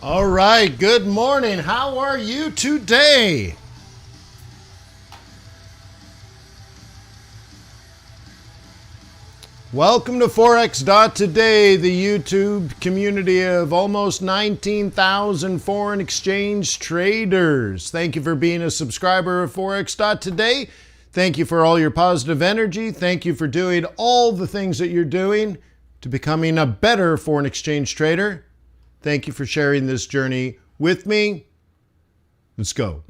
All right, good morning. How are you today? Welcome to Forex.Today, the YouTube community of almost 19,000 foreign exchange traders. Thank you for being a subscriber of Forex.Today. Thank you for all your positive energy. Thank you for doing all the things that you're doing to becoming a better foreign exchange trader. Thank you for sharing this journey with me. Let's go.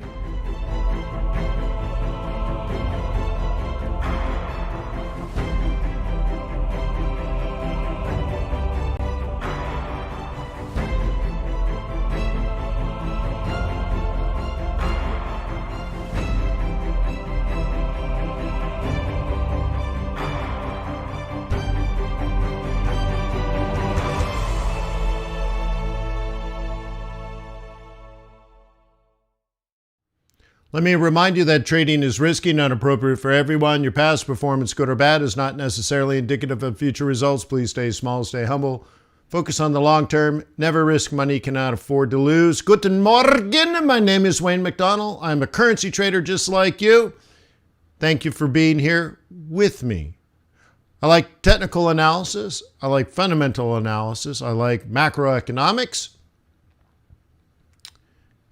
Let me remind you that trading is risky, not appropriate for everyone. Your past performance, good or bad, is not necessarily indicative of future results. Please stay small, stay humble. Focus on the long term. Never risk money you cannot afford to lose. Guten Morgen. My name is Wayne McDonald. I'm a currency trader just like you. Thank you for being here with me. I like technical analysis. I like fundamental analysis. I like macroeconomics.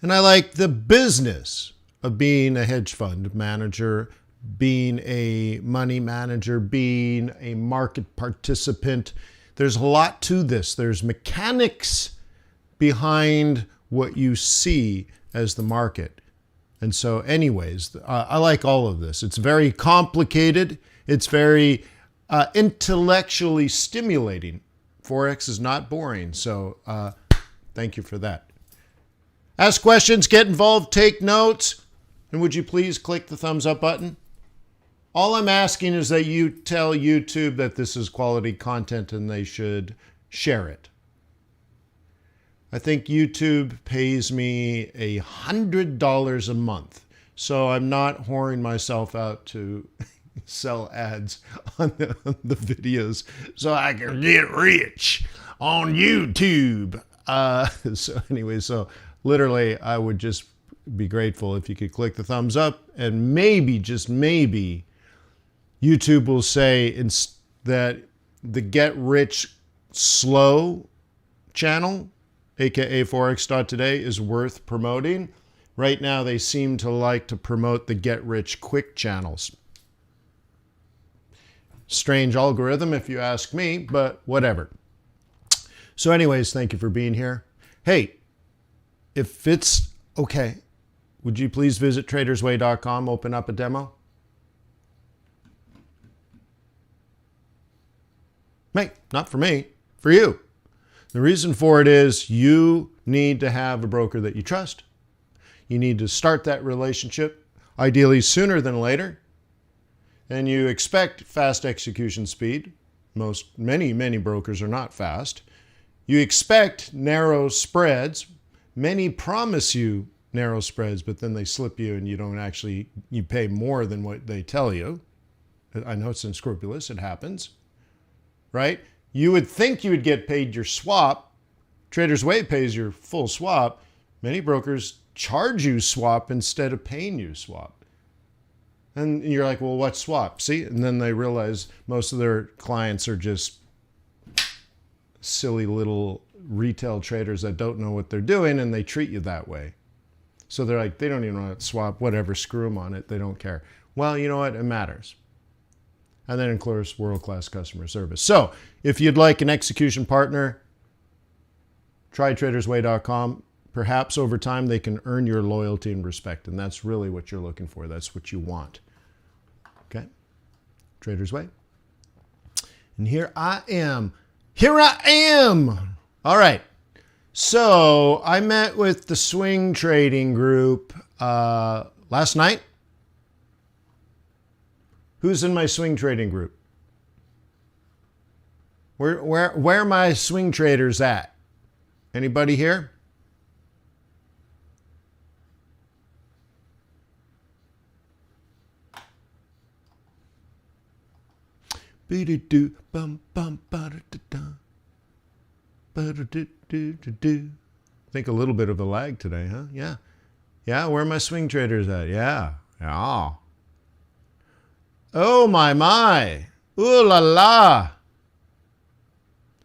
And I like the business of being a hedge fund manager, being a money manager, being a market participant. There's a lot to this. There's mechanics behind what you see as the market. And so anyways, I like all of this. It's very complicated. It's very intellectually stimulating. Forex is not boring. So thank you for that. Ask questions, get involved, take notes. And would you please click the thumbs up button? All I'm asking is that you tell YouTube that this is quality content and they should share it. I think YouTube pays me $100 a month, so I'm not whoring myself out to sell ads on the videos so I can get rich on YouTube. So anyway, so literally I would just be grateful if you could click the thumbs up, and maybe, just maybe, YouTube will say that the Get Rich Slow channel, aka Forex.Today, is worth promoting. Right now they seem to like to promote the Get Rich Quick channels. Strange algorithm if you ask me, but whatever. So anyways, thank you for being here. Hey, if it's okay, would you please visit tradersway.com, open up a demo? Hey, not for me, for you. The reason for it is you need to have a broker that you trust. You need to start that relationship, ideally sooner than later. And you expect fast execution speed. Many brokers are not fast. You expect narrow spreads. Many promise you narrow spreads, but then they slip you and you pay more than what they tell you. I know it's unscrupulous, it happens, right? You would think you would get paid your swap. Traders Way pays your full swap. Many brokers charge you swap instead of paying you swap. And you're like, well, what's swap? See? And then they realize most of their clients are just silly little retail traders that don't know what they're doing, and they treat you that way. So they're like, they don't even know how to swap, whatever, screw them on it, they don't care. Well, you know what, it matters. And then, of course, world-class customer service. So if you'd like an execution partner, try tradersway.com. Perhaps over time they can earn your loyalty and respect, and that's really what you're looking for. That's what you want. Okay? Traders Way. And here I am. Here I am. All right. So I met with the swing trading group last night. Who's in my swing trading group? Where are my swing traders at? Anybody here? Be-do-do, bum, bum, ba-da-da-da. Ba-da-do-do-do-do. think a little bit of a lag today, huh? Yeah. Yeah, where are my swing traders at? Yeah. Yeah. Oh, my. Ooh la la.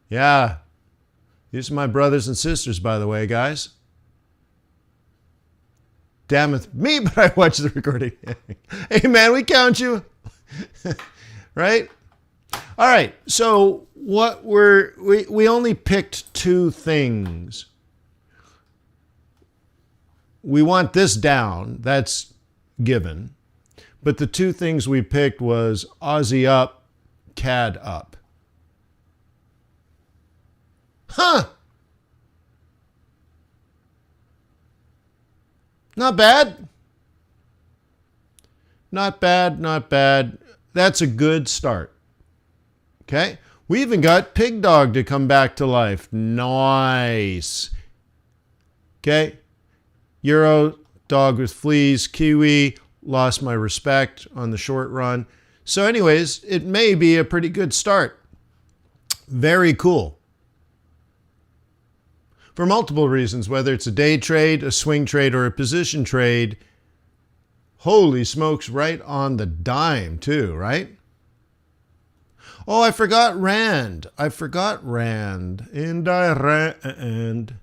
Yeah. These are my brothers and sisters, by the way, guys. Damneth me, but I watch the recording. Hey, man, we count you. Right? All right. So what we only picked two things. We want this down. That's given. But the two things we picked was Aussie up, CAD up. Huh. Not bad. Not bad, not bad. That's a good start. Okay? We even got Pig Dog to come back to life. Nice. Okay? Euro, dog with fleas, Kiwi, lost my respect on the short run. So anyways, it may be a pretty good start. Very cool. For multiple reasons, whether it's a day trade, a swing trade, or a position trade. Holy smokes, right on the dime too, right? Oh, I forgot Rand. And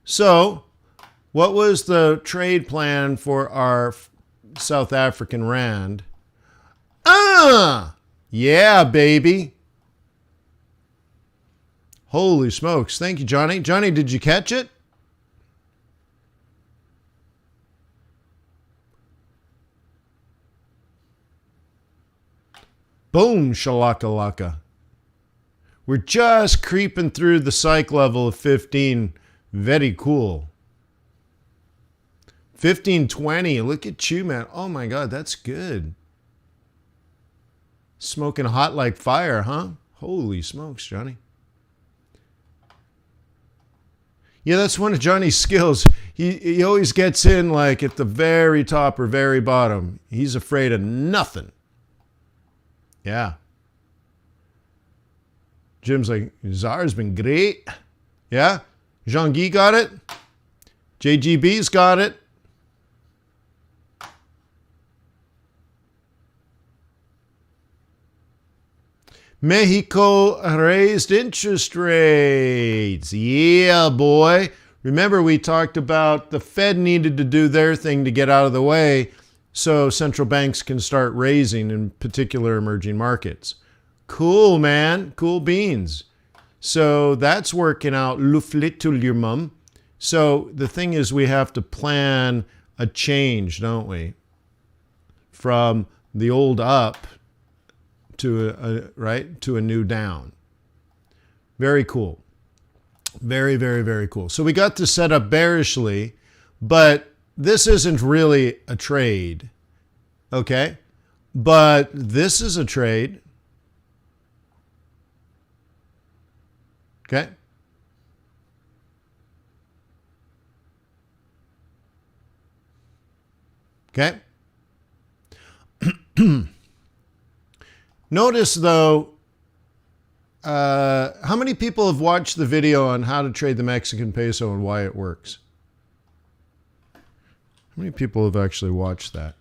so, what was the trade plan for our South African Rand? Yeah, baby. Holy smokes. Thank you, Johnny. Johnny, did you catch it? Boom, shalakalaka. We're just creeping through the psych level of 15. Very cool. 1520. Look at you, man. Oh my God, that's good. Smoking hot like fire, huh? Holy smokes, Johnny. Yeah, that's one of Johnny's skills. He always gets in like at the very top or very bottom. He's afraid of nothing. Yeah. Jim's like, Czar's been great. Yeah. Jean-Guy got it. JGB's got it. Mexico raised interest rates. Yeah, boy. Remember, we talked about the Fed needed to do their thing to get out of the way so central banks can start raising in particular emerging markets. Cool, man. Cool beans. So that's working out. Luflitulumum. So the thing is, we have to plan a change, don't we? From the old up to a new down. Very cool. Very, very, very cool. So we got to set up bearishly, but this isn't really a trade. Okay? But this is a trade. Okay? Okay? Notice, though, how many people have watched the video on how to trade the Mexican peso and why it works? How many people have actually watched that?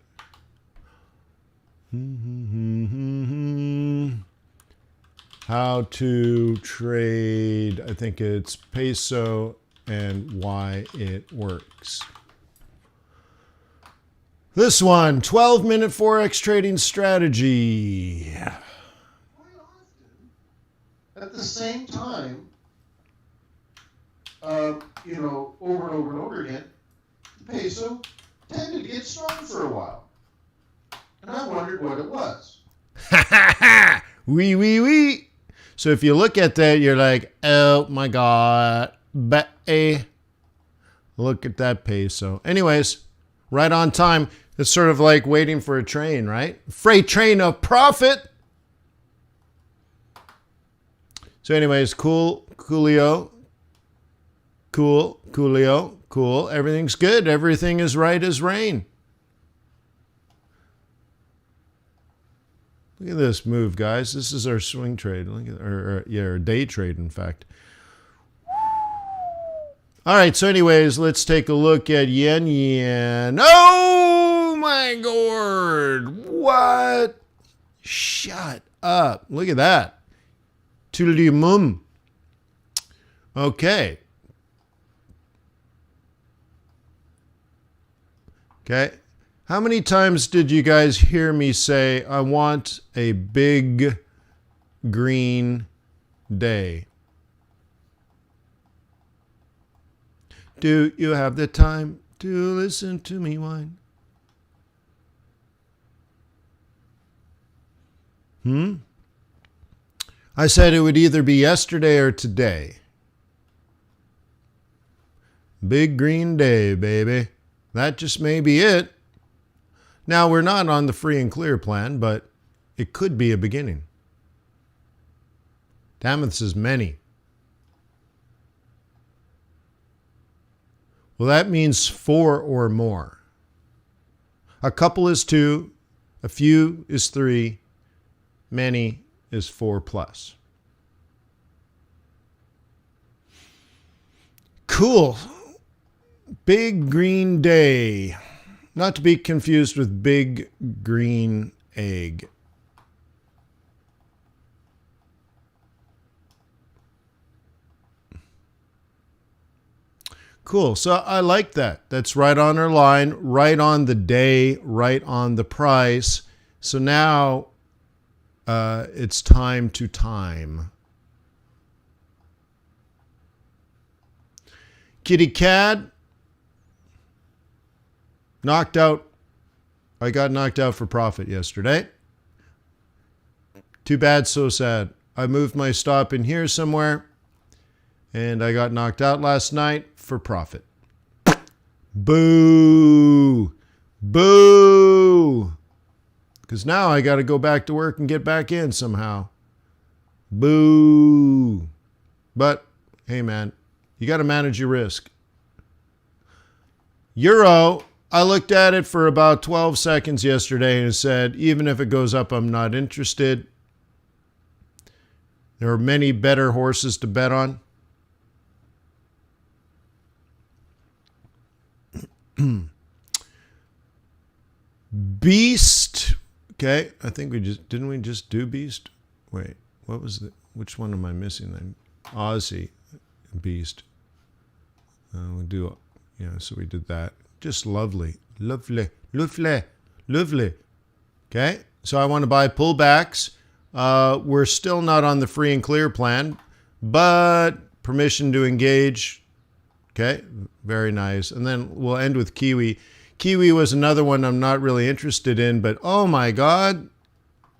How to trade, I think it's peso and why it works. This one, 12-minute Forex trading strategy. At the same time, over and over and over again, the peso tended to get strong for a while. And I wondered what it was. Wee. So if you look at that, you're like, oh my God. Look at that peso. Anyways, right on time. It's sort of like waiting for a train, right? Freight train of profit. So anyways, coolio. Cool. Everything's good. Everything is right as rain. Look at this move, guys. This is our swing trade. Look at our day trade, in fact. All right, so anyways, let's take a look at yen. Oh my god. What? Shut up. Look at that. Tulimum. Okay. Okay. How many times did you guys hear me say, I want a big green day? Do you have the time to listen to me whine? I said it would either be yesterday or today. Big green day, baby. That just may be it. Now, we're not on the free and clear plan, but it could be a beginning. Damn, says many. Well, that means 4 or more. A couple is 2, a few is 3, many is 4 plus. Cool. Big green day. Not to be confused with big green egg. Cool. So I like that. That's right on our line, right on the day, right on the price. So now it's time to time. Kitty cat. Knocked out. I got knocked out for profit yesterday. Too bad, so sad. I moved my stop in here somewhere, and I got knocked out last night for profit. Boo! Boo! Because now I got to go back to work and get back in somehow. Boo! But, hey man, you got to manage your risk. Euro, I looked at it for about 12 seconds yesterday and said, even if it goes up, I'm not interested. There are many better horses to bet on. Beast. Okay, I think didn't we just do Beast? Wait, which one am I missing then? Aussie, Beast. We do, yeah, so we did that. Just lovely. Lovely. Lovely. Lovely. Okay, so I want to buy pullbacks. We're still not on the free and clear plan, but permission to engage. Okay, very nice. And then we'll end with Kiwi. Kiwi was another one I'm not really interested in, but oh my God,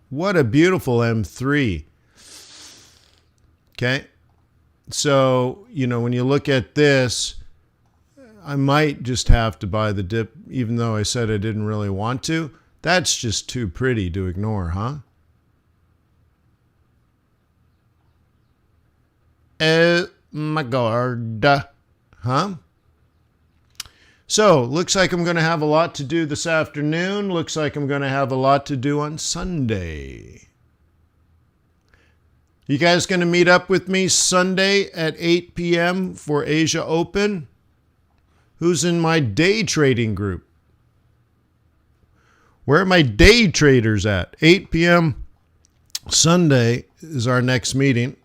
what a beautiful M3. Okay, so, you know, when you look at this, I might just have to buy the dip, even though I said I didn't really want to. That's just too pretty to ignore, huh? Oh my God. Huh? So, looks like I'm going to have a lot to do this afternoon. Looks like I'm going to have a lot to do on Sunday. You guys going to meet up with me Sunday at 8 p.m. for Asia Open? Who's in my day trading group? Where are my day traders at? 8 p.m. Sunday is our next meeting.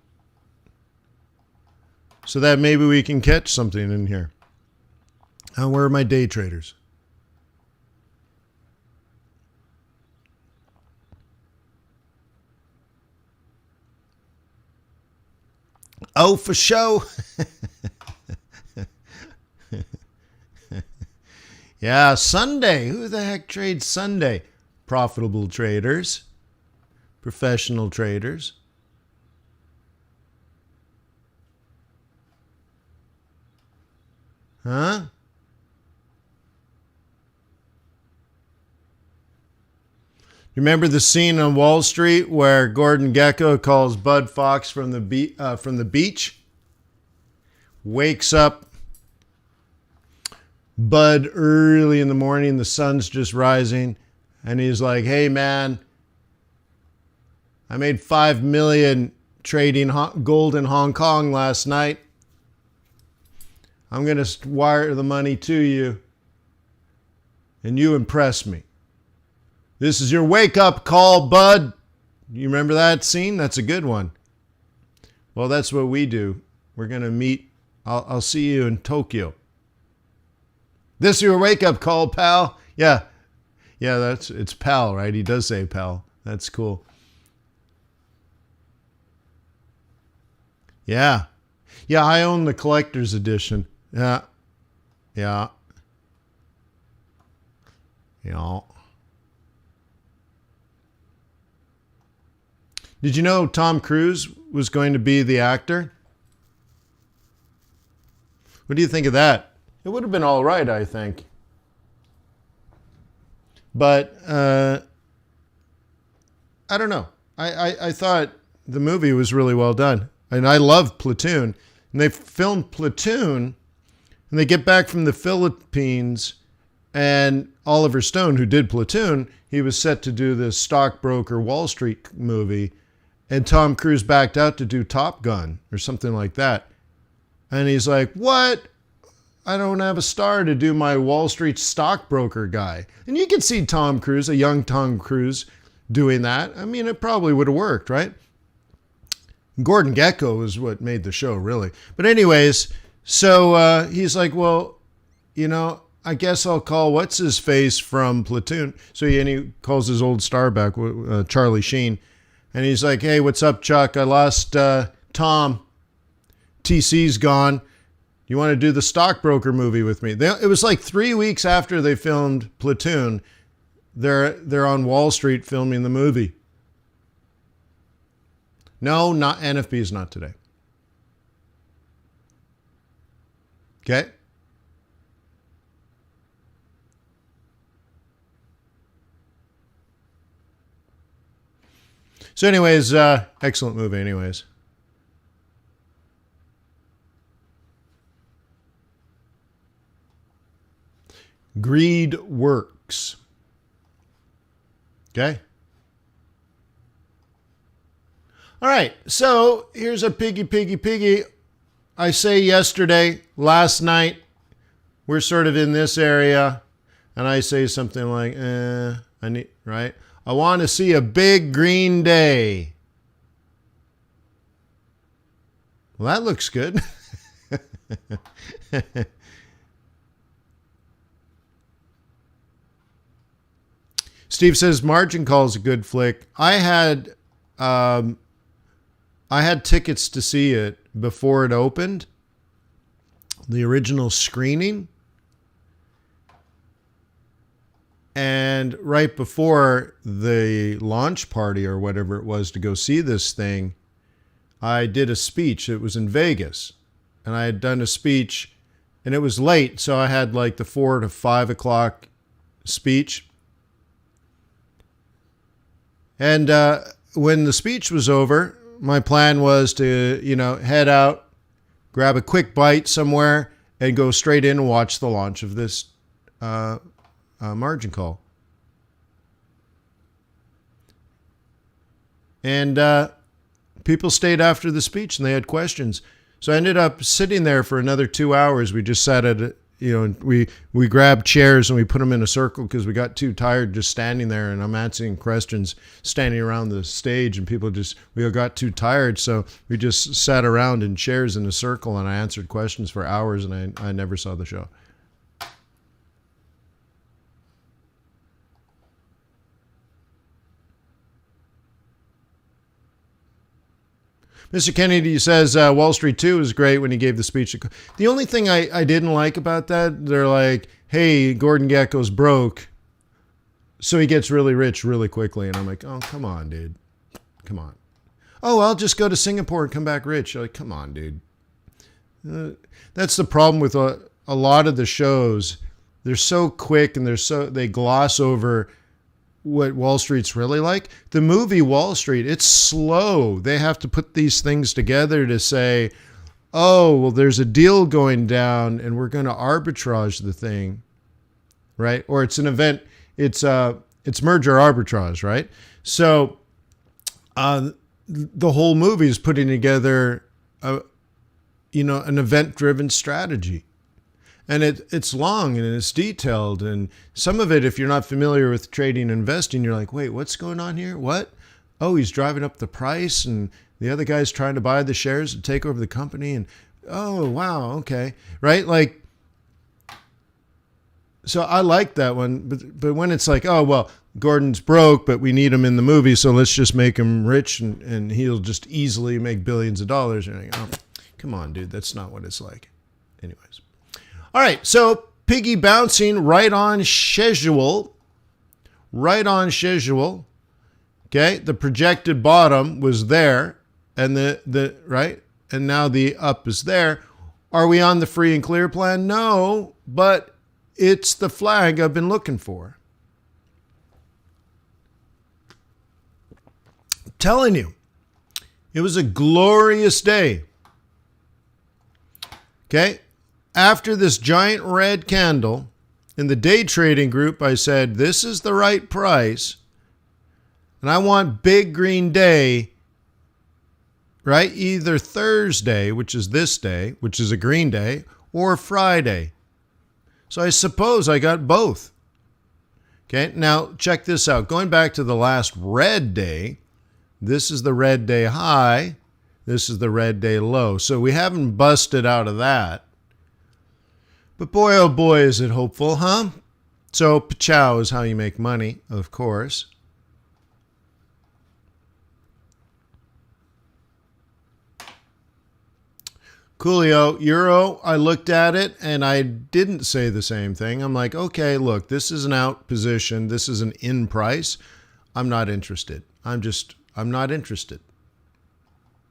So that maybe we can catch something in here. Where are my day traders? Oh, for show. Yeah, Sunday. Who the heck trades Sunday? Profitable traders. Professional traders. Huh? Remember the scene on Wall Street where Gordon Gekko calls Bud Fox from the beach? Wakes up Bud early in the morning, the sun's just rising, and he's like, hey man, I made $5 million trading gold in Hong Kong last night. I'm going to wire the money to you, and you impress me. This is your wake-up call, bud. You remember that scene? That's a good one. Well, that's what we do. We're going to meet. I'll see you in Tokyo. This is your wake-up call, pal. Yeah. Yeah, it's pal, right? He does say pal. That's cool. Yeah. Yeah, I own the collector's edition. Yeah. Yeah. Yeah. Did you know Tom Cruise was going to be the actor? What do you think of that? It would have been all right, I think. But I don't know. I thought the movie was really well done. And I love Platoon. And they filmed Platoon, and they get back from the Philippines, and Oliver Stone, who did Platoon, he was set to do this stockbroker Wall Street movie, and Tom Cruise backed out to do Top Gun or something like that. And he's like, what? I don't have a star to do my Wall Street stockbroker guy. And you can see Tom Cruise, a young Tom Cruise, doing that. I mean, it probably would have worked, right? Gordon Gekko is what made the show, really. But anyways, so he's like, well, you know, I guess I'll call what's-his-face from Platoon. So he calls his old star back, Charlie Sheen. And he's like, hey, what's up, Chuck? I lost Tom. TC's gone. You want to do the stockbroker movie with me? It was like 3 weeks after they filmed Platoon. They're on Wall Street filming the movie. No, not NFB is not today. Okay. So anyways, excellent movie anyways. Greed works. Okay. All right. So here's a piggy. I say yesterday, last night, we're sort of in this area, and I say something like, I want to see a big green day. Well, that looks good. Steve says Margin Call is a good flick. I had tickets to see it before it opened, the original screening. And right before the launch party or whatever it was to go see this thing, I did a speech. It was in Vegas. And I had done a speech, and it was late, so I had like the 4 to 5 o'clock speech. And when the speech was over, my plan was to, head out, grab a quick bite somewhere, and go straight in and watch the launch of this Margin Call. And people stayed after the speech, and they had questions. So I ended up sitting there for another 2 hours. We just sat at we grabbed chairs and we put them in a circle because we got too tired just standing there, and I'm answering questions standing around the stage, and we all got too tired, so we just sat around in chairs in a circle, and I answered questions for hours, and I never saw the show. Mr. Kennedy says Wall Street 2 was great when he gave the speech. The only thing I didn't like about that, they're like, hey, Gordon Gekko's broke, so he gets really rich really quickly. And I'm like, oh, come on, dude. Come on. Oh, I'll just go to Singapore and come back rich. You're like, come on, dude. That's the problem with a lot of the shows. They're so quick, and they gloss over what Wall Street's really like. The movie Wall Street, it's slow. They have to put these things together to say, oh, well, there's a deal going down and we're going to arbitrage the thing, right? Or it's an event, it's merger arbitrage, right? So the whole movie is putting together an event-driven strategy. And it's long and it's detailed. And some of it, if you're not familiar with trading and investing, you're like, wait, what's going on here? What? Oh, he's driving up the price and the other guy's trying to buy the shares to take over the company. And oh, wow, okay. Right? Like, so I like that one. But when it's like, oh, well, Gordon's broke, but we need him in the movie, so let's just make him rich and he'll just easily make billions of dollars. And like, oh, come on, dude. That's not what it's like. Anyways. All right, so piggy bouncing right on schedule. Right on schedule. Okay, the projected bottom was there, and the right, and now the up is there. Are we on the free and clear plan? No, but it's the flag I've been looking for. I'm telling you, it was a glorious day. Okay. After this giant red candle in the day trading group, I said, this is the right price. And I want big green day, right? Either Thursday, which is this day, which is a green day, or Friday. So I suppose I got both. Okay, now check this out. Going back to the last red day, this is the red day high. This is the red day low. So we haven't busted out of that. But boy, oh boy, is it hopeful, huh? So, pachow is how you make money, of course. Coolio, Euro, I looked at it and I didn't say the same thing. I'm like, okay, look, this is an out position. This is an in price. I'm not interested. I'm not interested.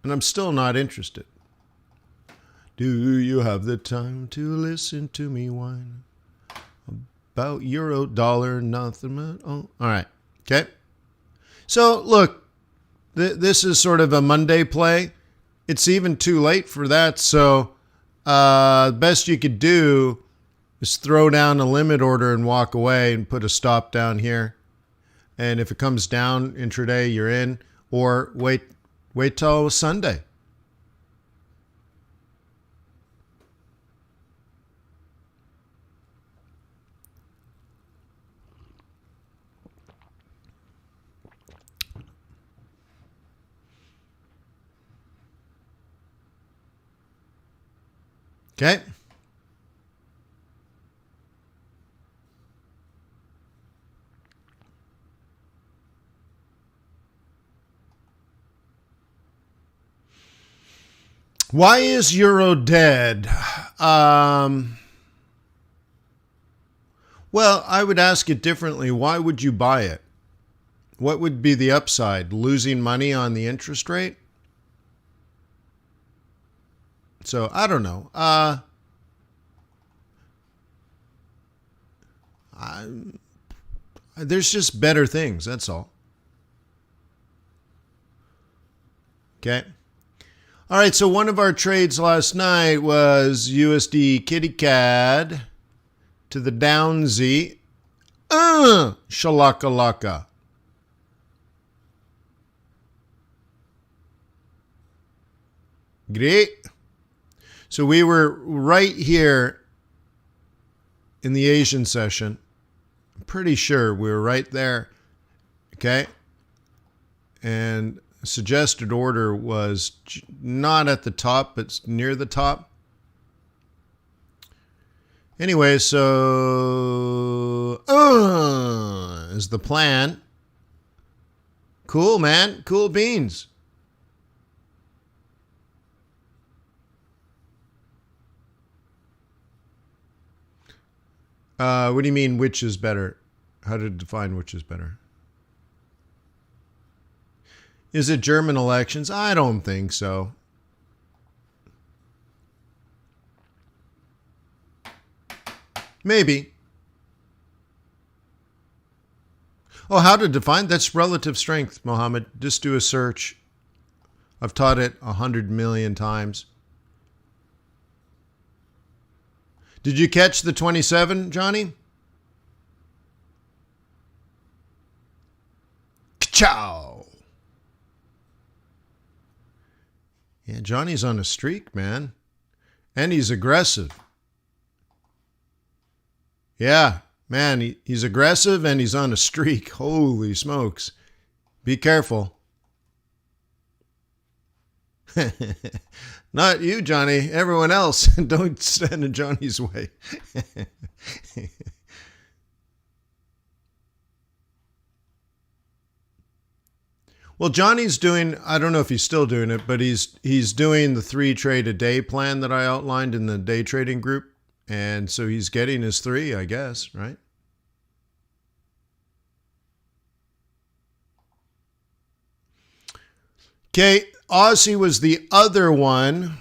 And I'm still not interested. Do you have the time to listen to me whine about euro, dollar, nothing? Oh, all right. Okay. So look, this is sort of a Monday play. It's even too late for that. So the best you could do is throw down a limit order and walk away and put a stop down here. And if it comes down intraday, you're in, or wait till Sunday. Okay. Why is Euro dead? Well, I would ask it differently. Why would you buy it? What would be the upside? Losing money on the interest rate? So I don't know. There's just better things. That's all. Okay. All right. So one of our trades last night was USD Kitty CAD to the down Z. Shalakalaka. Great. So we were right here in the Asian session. I'm pretty sure we were right there. Okay. And suggested order was not at the top, but near the top. Anyway, so is the plan. Cool, man. Cool beans. What do you mean, which is better? How to define which is better? Is it German elections? I don't think so. Maybe. Oh, how to define? That's relative strength, Mohammed. Just do a search. I've taught it 100 million times. Did you catch the 27, Johnny? Ka-chow! Yeah, Johnny's on a streak, man. And he's aggressive. Yeah, man, he's aggressive and he's on a streak. Holy smokes. Be careful. Not you, Johnny. Everyone else. Don't stand in Johnny's way. Well, Johnny's doing, I don't know if he's still doing it, but he's doing the 3 trade a day plan that I outlined in the day trading group. And so he's getting his 3, I guess, right? Okay, Aussie was the other one.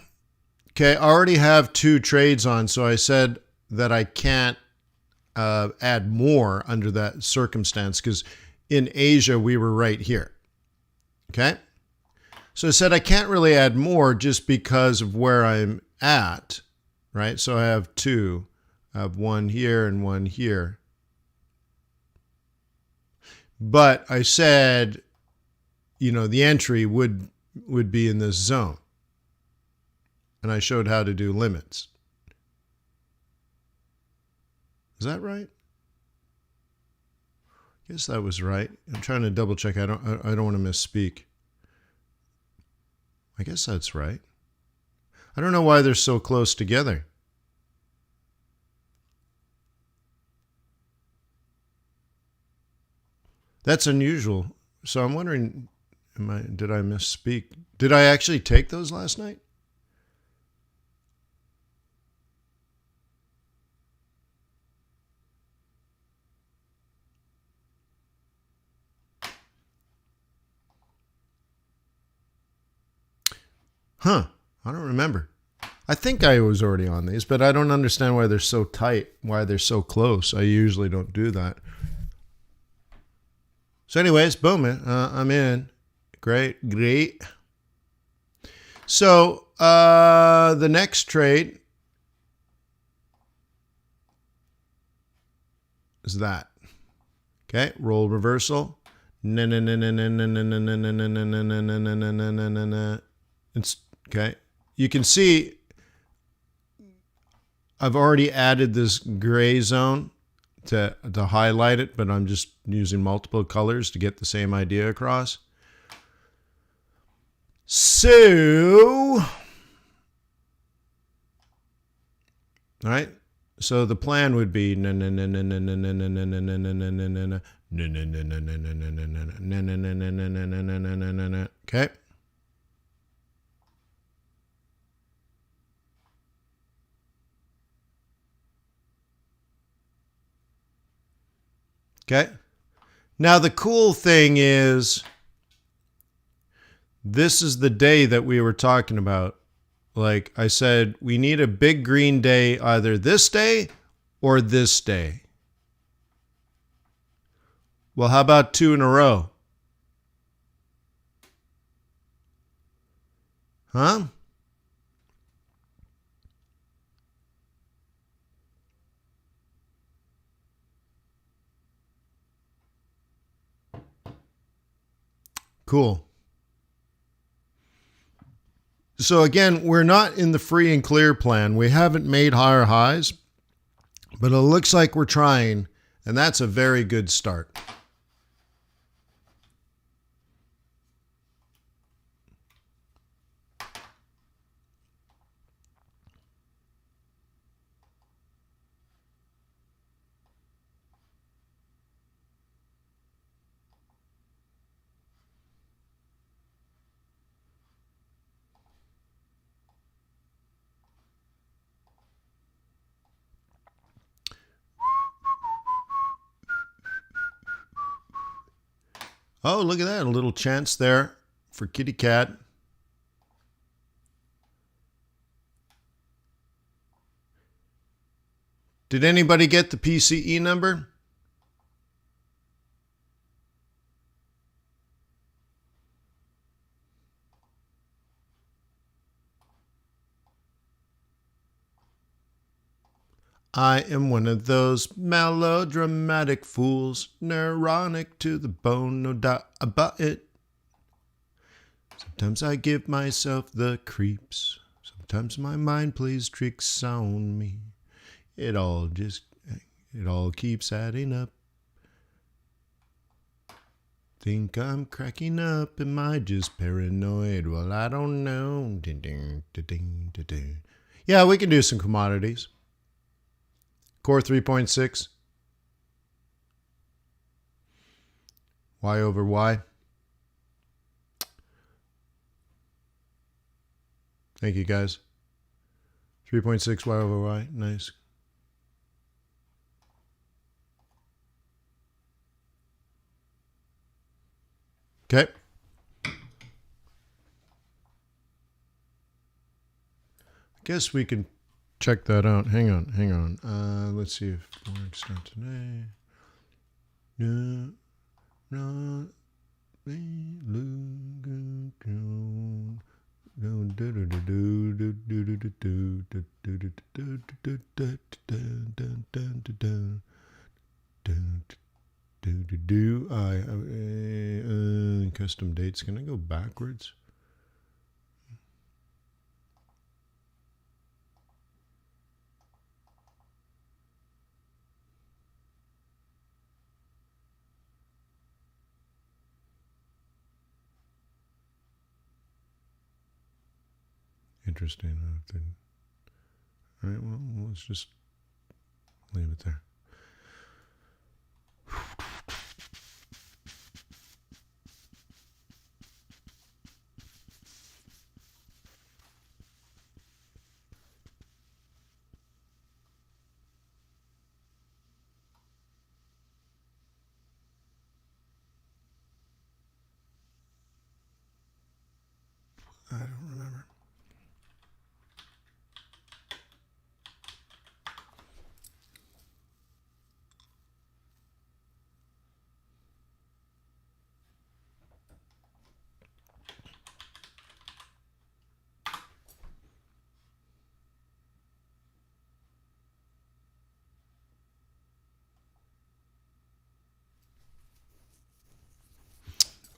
Okay, I already have 2 trades on, so I said that I can't add more under that circumstance because in Asia we were right here. Okay, so I said I can't really add more just because of where I'm at, right? So I have 2. I have 1 here and 1 here. But I said, you know, the entry would be in this zone. And I showed how to do limits. Is that right? I guess that was right. I'm trying to double check. I don't want to misspeak. I guess that's right. I don't know why they're so close together. That's unusual. So I'm wondering, did I misspeak? Did I actually take those last night? Huh. I don't remember. I think I was already on these, but I don't understand why they're so tight, why they're so close. I usually don't do that. So anyways, boom, I'm in. Great. So the next trade is that. Okay, roll reversal. It's okay. You can see I've already added this gray zone to highlight it, but I'm just using multiple colors to get the same idea across. So, all right. So the plan would be okay. Okay. Now the cool thing is this is the day that we were talking about. Like I said, we need a big green day either this day or this day. Well, how about 2 in a row? Huh? Cool. So again, we're not in the free and clear plan. We haven't made higher highs, but it looks like we're trying, and that's a very good start. Oh, look at that. A little chance there for Kitty Cat. Did anybody get the PCE number? I am one of those melodramatic fools, neuronic to the bone, no doubt about it. Sometimes I give myself the creeps. Sometimes my mind plays tricks on me. It all just It all keeps adding up. Think I'm cracking up. Am I just paranoid? Well, I don't know. Ding, ding, ding, ding, ding, ding. Yeah, we can do some commodities. Core 3.6. Y over Y. Thank you, guys. 3.6 Y over Y. Nice. Okay. Guess we can check that out. Hang on. Let's see if Forex.Today. No, no, custom dates. Can I go backwards? Interesting. All right, well, let's just leave it there. I don't remember.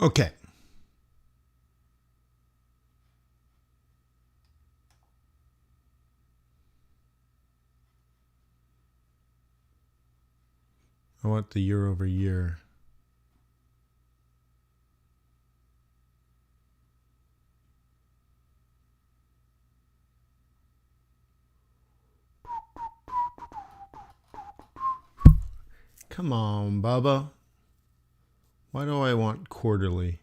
Okay. I want the year over year. Come on, Bubba. Why do I want quarterly?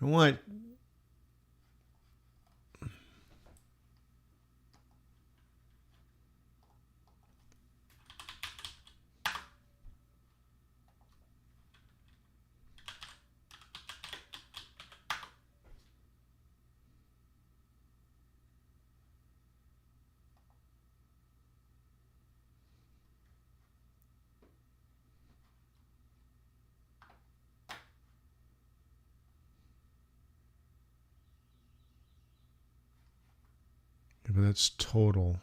I want... Yeah, but that's total.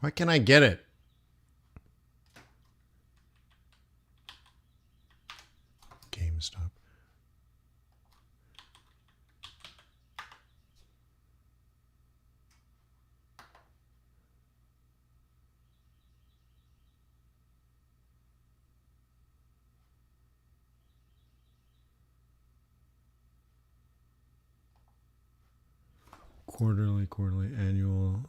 Why can't I get it? GameStop. Quarterly, annual.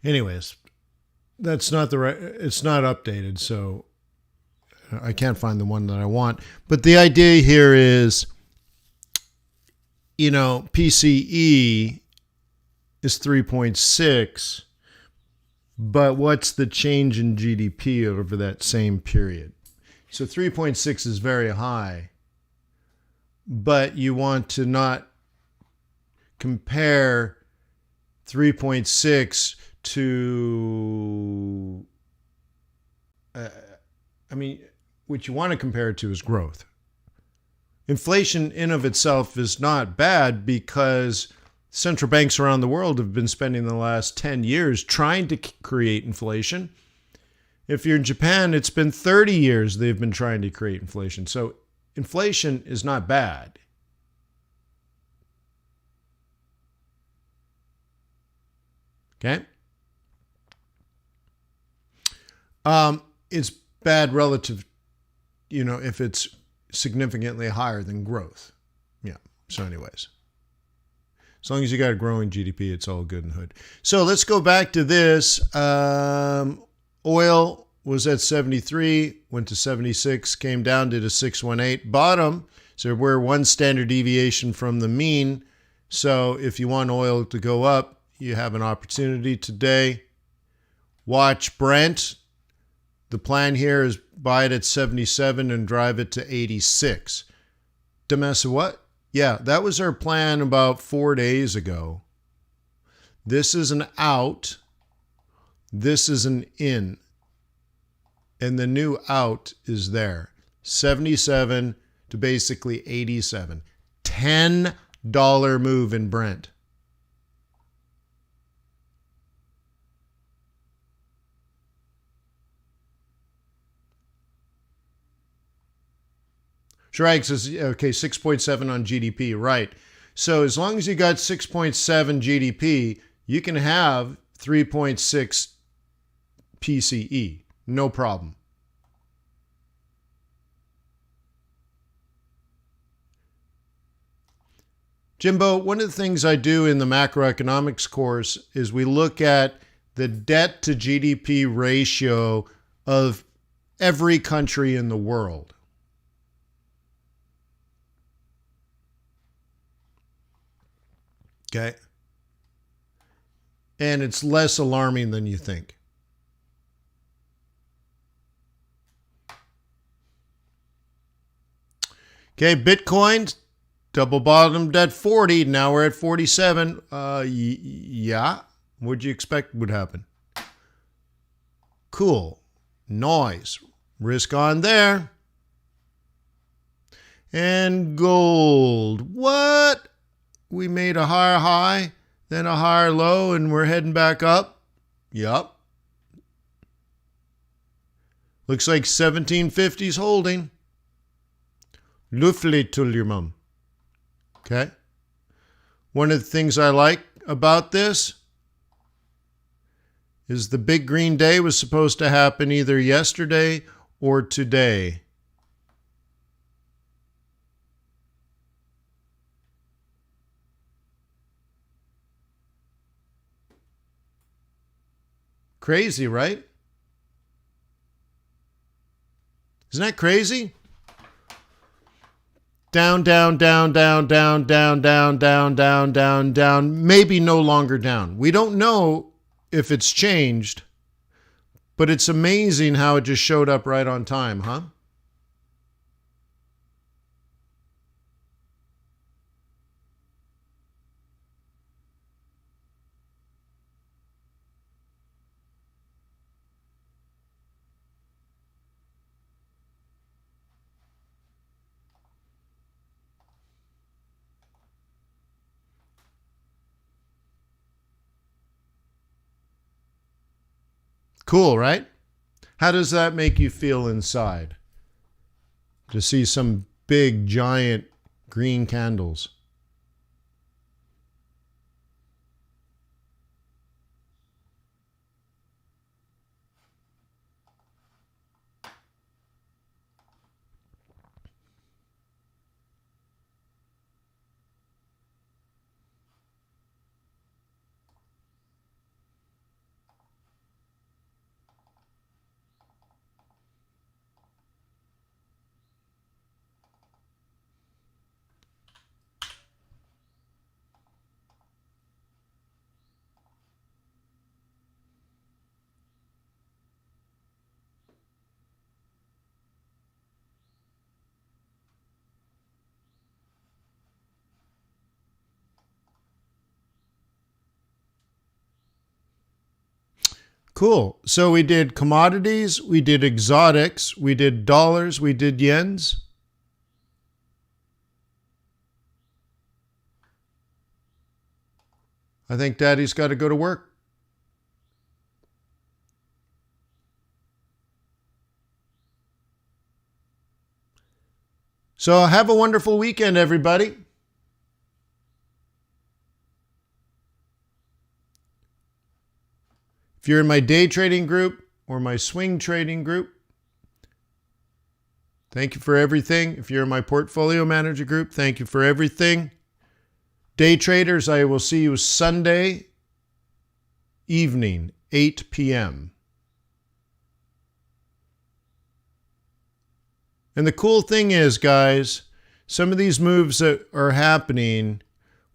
Anyways, that's not the right. It's not updated, so I can't find the one that I want. But the idea here is, PCE is 3.6, But what's the change in GDP over that same period? So 3.6 is very high, but you want to not compare 3.6 to, what you want to compare it to is growth. Inflation in of itself is not bad because central banks around the world have been spending the last 10 years trying to create inflation. If you're in Japan, it's been 30 years they've been trying to create inflation. So inflation is not bad. Okay? It's bad relative, if it's significantly higher than growth. Yeah. So anyways, as long as you got a growing GDP, it's all good and hood. So let's go back to this. Oil was at 73, went to 76, came down, did a 618 bottom. So we're one standard deviation from the mean. So if you want oil to go up, you have an opportunity today. Watch Brent. The plan here is buy it at 77 and drive it to 86. Demessa, what? Yeah, that was our plan about 4 days ago. This is an out. This is an in. And the new out is there. 77 to basically 87. $10 move in Brent. Shrag says, okay, 6.7 on GDP, right. So as long as you got 6.7 GDP, you can have 3.6 PCE, no problem. Jimbo, one of the things I do in the macroeconomics course is we look at the debt to GDP ratio of every country in the world. Okay. And it's less alarming than you think. Okay, Bitcoin double bottomed at 40. Now we're at 47. Yeah. What'd you expect would happen? Cool. Noise. Risk on there. And gold. What? We made a higher high, then a higher low, and we're heading back up. Yup. Looks like 1750's holding. Luftly Tullymum. Okay. One of the things I like about this is the big green day was supposed to happen either yesterday or today. Crazy, right? Isn't that crazy? Down, down, down, down, down, down, down, down, down, down, down. Maybe no longer down. We don't know if it's changed, but it's amazing how it just showed up right on time, huh? Cool, right? How does that make you feel inside? To see some big, giant green candles. Cool. So we did commodities, we did exotics, we did dollars, we did yens. I think Daddy's got to go to work. So have a wonderful weekend, everybody. If you're in my day trading group or my swing trading group, thank you for everything. If you're in my portfolio manager group, thank you for everything. Day traders, I will see you Sunday evening, 8 p.m. And the cool thing is, guys, some of these moves that are happening,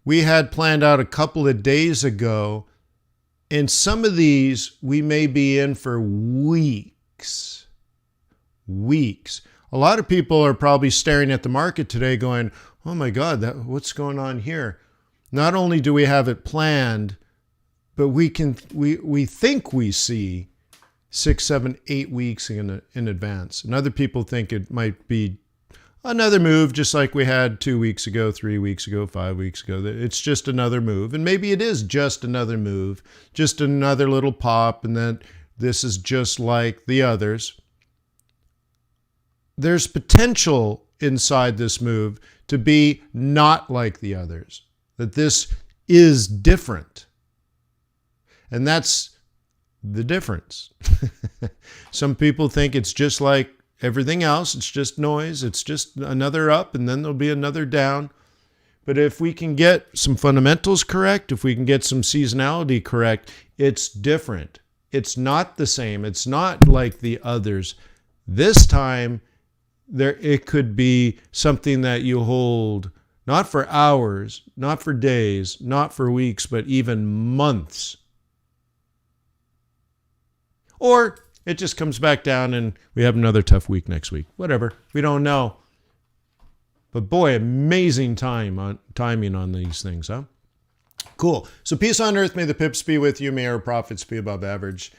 we had planned out a couple of days ago. And some of these we may be in for weeks. Weeks. A lot of people are probably staring at the market today going, oh my God, what's going on here? Not only do we have it planned, but we think we see 6, 7, 8 weeks in advance. And other people think it might be another move, just like we had 2 weeks ago, 3 weeks ago, 5 weeks ago. It's just another move. And maybe it is just another move, just another little pop, and then this is just like the others. There's potential inside this move to be not like the others, that this is different. And that's the difference. Some people think it's just like everything else. It's just noise. It's just another up, and then there'll be another down. But if we can get some fundamentals correct, if we can get some seasonality correct, it's different. It's not the same. It's not like the others. This time, it could be something that you hold not for hours, not for days, not for weeks, but even months. Or it just comes back down and we have another tough week next week. Whatever. We don't know. But boy, amazing timing on these things, huh? Cool. So peace on earth. May the pips be with you. May our profits be above average.